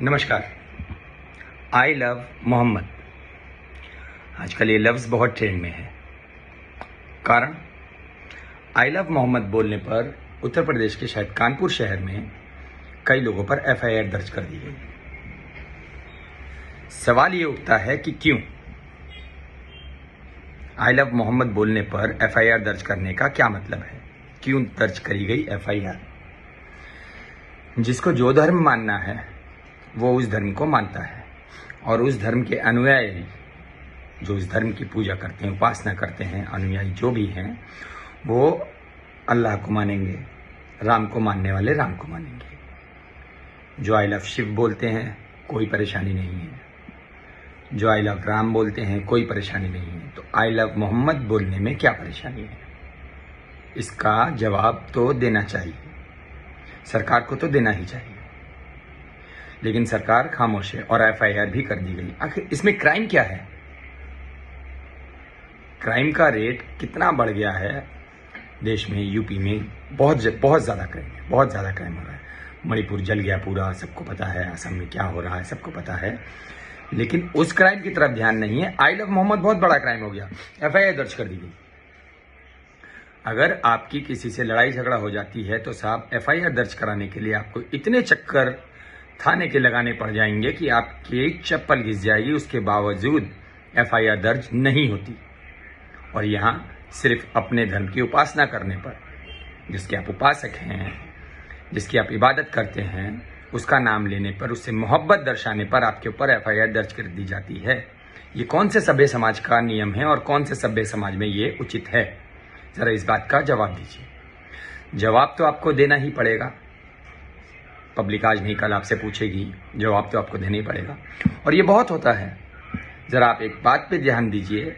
नमस्कार। I love Mohammad. आजकल ये लफ्ज़ बहुत ट्रेंड में है। कारण आई लव मोहम्मद बोलने पर उत्तर प्रदेश के शायद कानपुर शहर में कई लोगों पर एफआईआर दर्ज कर दी गई। सवाल ये उठता है कि क्यों आई लव मोहम्मद बोलने पर एफआईआर दर्ज करने का क्या मतलब है? क्यों दर्ज करी गई एफआईआर? जिसको जो धर्म मानना है वो उस धर्म को मानता है, और उस धर्म के अनुयायी जो उस धर्म की पूजा करते हैं, उपासना करते हैं, अनुयायी जो भी हैं वो अल्लाह को मानेंगे, राम को मानने वाले राम को मानेंगे। जो आई लव शिव बोलते हैं कोई परेशानी नहीं है, जो आई लव राम बोलते हैं कोई परेशानी नहीं है। तो आई लव मोहम्मद बोलने में क्या परेशानी है? इसका जवाब तो देना चाहिए, सरकार को तो देना ही चाहिए, लेकिन सरकार खामोश है और एफआईआर भी कर दी गई। आखिर इसमें क्राइम क्या है? क्राइम का रेट कितना बढ़ गया है देश में, यूपी में बहुत ज़्यादा क्राइम है, बहुत ज़्यादा क्राइम हो रहा है। मणिपुर जल गया पूरा, सबको पता है। असम में क्या हो रहा है सबको पता है, लेकिन उस क्राइम की तरफ ध्यान नहीं है। आई लव मोहम्मद बहुत बड़ा क्राइम हो गया, एफआईआर दर्ज कर दी गई। अगर आपकी किसी से लड़ाई झगड़ा हो जाती है तो साहब एफआईआर दर्ज कराने के लिए आपको इतने चक्कर थाने के लगाने पड़ जाएंगे कि आपकी चप्पल घिस जाएगी, उसके बावजूद एफआईआर दर्ज नहीं होती। और यहाँ सिर्फ अपने धर्म की उपासना करने पर, जिसके आप उपासक हैं, जिसकी आप इबादत करते हैं, उसका नाम लेने पर, उससे मोहब्बत दर्शाने पर आपके ऊपर एफआईआर दर्ज कर दी जाती है। ये कौन से सभ्य समाज का नियम है और कौन से सभ्य समाज में ये उचित है? जरा इस बात का जवाब दीजिए। जवाब तो आपको देना ही पड़ेगा। पब्लिक आज नहीं कल आपसे पूछेगी, जवाब तो आपको देना ही पड़ेगा। और ये बहुत होता है। जरा आप एक बात पे ध्यान दीजिए,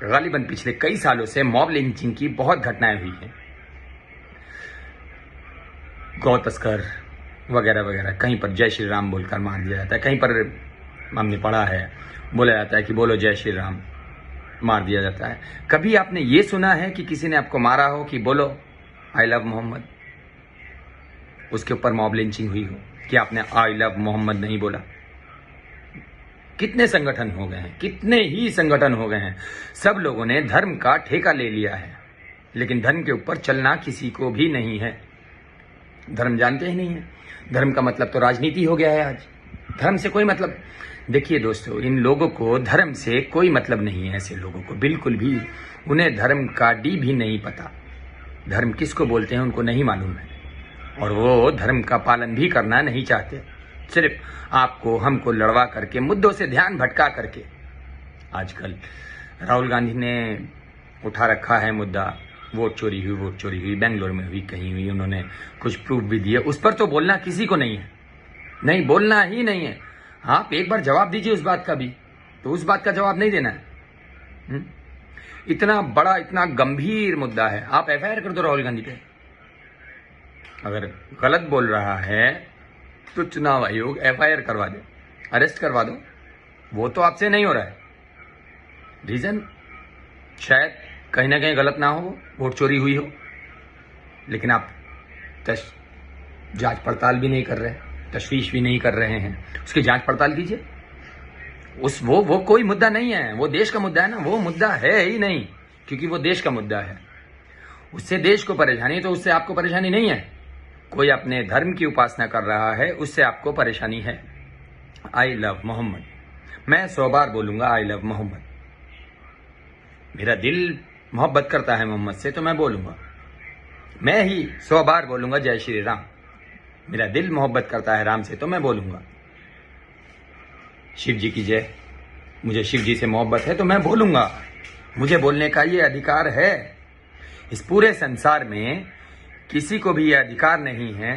गालिबन पिछले कई सालों से मॉब लिंचिंग की बहुत घटनाएं हुई हैं। गौ तस्कर वगैरह वगैरह, कहीं पर जय श्री राम बोलकर मार दिया जाता है, कहीं पर हमने पढ़ा है बोला जाता है कि बोलो जय श्री राम, मार दिया जाता है। कभी आपने ये सुना है कि किसी ने आपको मारा हो कि बोलो आई लव मोहम्मद, उसके ऊपर मॉब लिंचिंग हुई हो कि आपने आई लव मोहम्मद नहीं बोला? कितने संगठन हो गए हैं, कितने ही संगठन हो गए हैं। सब लोगों ने धर्म का ठेका ले लिया है, लेकिन धर्म के ऊपर चलना किसी को भी नहीं है। धर्म जानते ही नहीं है। धर्म का मतलब तो राजनीति हो गया है आज। धर्म से कोई मतलब, देखिए दोस्तों, इन लोगों को धर्म से कोई मतलब नहीं है। ऐसे लोगों को बिल्कुल भी, उन्हें धर्म का डी भी नहीं पता। धर्म किसको बोलते हैं उनको नहीं मालूम है, और वो धर्म का पालन भी करना नहीं चाहते। सिर्फ आपको हमको लड़वा करके, मुद्दों से ध्यान भटका करके। आजकल राहुल गांधी ने उठा रखा है मुद्दा, वोट चोरी हुई, बेंगलोर में हुई, कहीं हुई, उन्होंने कुछ प्रूफ भी दिए। उस पर तो बोलना किसी को नहीं है, नहीं बोलना ही नहीं है। आप एक बार जवाब दीजिए उस बात का भी, तो उस बात का जवाब नहीं देना है। इतना बड़ा, इतना गंभीर मुद्दा है, आप एफआईआर कर दो राहुल गांधी पे। अगर गलत बोल रहा है तो चुनाव आयोग एफआईआर करवा दे, अरेस्ट करवा दो। वो तो आपसे नहीं हो रहा है। रीजन शायद कहीं ना कहीं गलत ना हो, वोट चोरी हुई हो, लेकिन आप जांच पड़ताल भी नहीं कर रहे, तशवीश भी नहीं कर रहे हैं। उसकी जांच पड़ताल कीजिए। वो कोई मुद्दा नहीं है, वो देश का मुद्दा है ना। वो मुद्दा है ही नहीं, क्योंकि वो देश का मुद्दा है। उससे देश को परेशानी, तो उससे आपको परेशानी नहीं है। कोई अपने धर्म की उपासना कर रहा है, उससे आपको परेशानी है। आई लव मोहम्मद, मैं 100 बार बोलूंगा आई लव मोहम्मद। मेरा दिल मोहब्बत करता है मोहम्मद से, तो मैं बोलूंगा। मैं ही 100 बार बोलूंगा जय श्री राम। मेरा दिल मोहब्बत करता है राम से, तो मैं बोलूंगा शिव जी की जय। मुझे शिव जी से मोहब्बत है तो मैं बोलूंगा। मुझे बोलने का ये अधिकार है। इस पूरे संसार में किसी को भी यह अधिकार नहीं है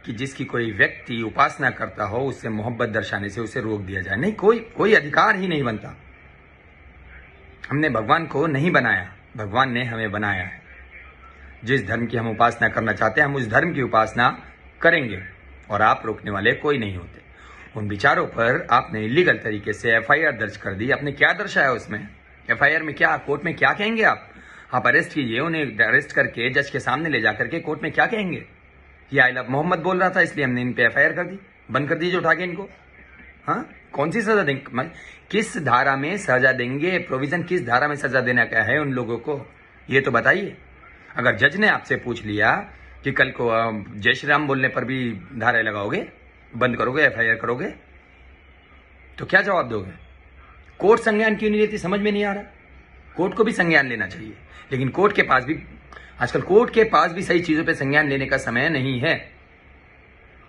कि जिसकी कोई व्यक्ति उपासना करता हो उससे मोहब्बत दर्शाने से उसे रोक दिया जाए। नहीं, कोई अधिकार ही नहीं बनता। हमने भगवान को नहीं बनाया, भगवान ने हमें बनाया है। जिस धर्म की हम उपासना करना चाहते हैं हम उस धर्म की उपासना करेंगे, और आप रोकने वाले कोई नहीं होते। उन विचारों पर आपने इलीगल तरीके से एफआईआर दर्ज कर दी। आपने क्या दर्शाया उसमें? एफआईआर में क्या, कोर्ट में क्या कहेंगे आप अरेस्ट कीजिए, उन्हें अरेस्ट करके जज के सामने ले जाकर के कोर्ट में क्या कहेंगे? ये आई लव मोहम्मद बोल रहा था, इसलिए हमने इन पे एफआईआर कर दी, बंद कर दीजिए उठा के इनको। हाँ, कौन सी सजा देंगे, किस धारा में सजा देंगे, प्रोविजन किस धारा में सजा देना क्या है उन लोगों को, ये तो बताइए। अगर जज ने आपसे पूछ लिया कि कल को जय श्री राम बोलने पर भी धारा लगाओगे, बंद करोगे, एफआईआर करोगे, तो क्या जवाब दोगे? कोर्ट संज्ञान क्यों नहीं लेती, समझ में नहीं आ रहा। कोर्ट को भी संज्ञान लेना चाहिए, लेकिन कोर्ट के पास भी आजकल सही चीजों पे संज्ञान लेने का समय नहीं है।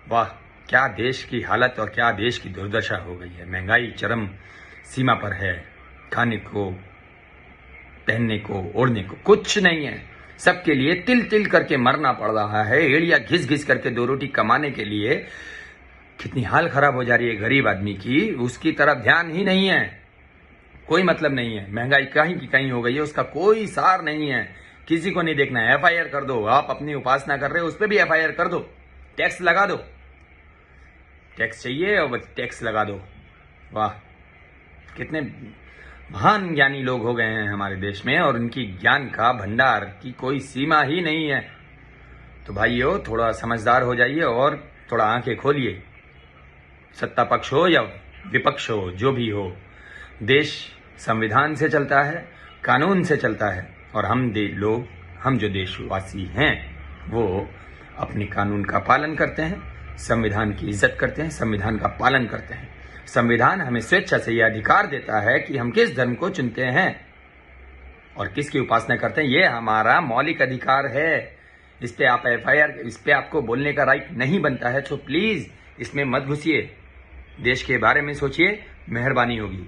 वाह, क्या देश की हालत और क्या देश की दुर्दशा हो गई है। महंगाई चरम सीमा पर है, खाने को, पहनने को, ओढ़ने को कुछ नहीं है। सबके लिए तिल तिल करके मरना पड़ रहा है, एड़िया घिस घिस करके 2 रोटी कमाने के लिए। कितनी हाल खराब हो जा रही है गरीब आदमी की, उसकी तरफ ध्यान ही नहीं है, कोई मतलब नहीं है। महंगाई कहीं की कहीं हो गई है, उसका कोई सार नहीं है, किसी को नहीं देखना है। एफआईआर कर दो, आप अपनी उपासना कर रहे हो उस पर भी एफआईआर कर दो, टैक्स लगा दो, टैक्स चाहिए और टैक्स लगा दो। वाह, कितने महान ज्ञानी लोग हो गए हैं हमारे देश में, और उनकी ज्ञान का भंडार की कोई सीमा ही नहीं है। तो भाइयों, थोड़ा समझदार हो जाइए और थोड़ा आंखें खोलिए। सत्ता पक्ष हो या विपक्ष हो, जो भी हो, देश संविधान से चलता है, कानून से चलता है, और हम जो देशवासी हैं वो अपने कानून का पालन करते हैं, संविधान की इज्जत करते हैं, संविधान का पालन करते हैं। संविधान हमें स्वेच्छा से यह अधिकार देता है कि हम किस धर्म को चुनते हैं और किसकी उपासना करते हैं, ये हमारा मौलिक अधिकार है। इस पे आप एफआईआर, इस पे आपको बोलने का राइट नहीं बनता है, तो प्लीज इसमें मत घुसिए, देश के बारे में सोचिए, मेहरबानी होगी।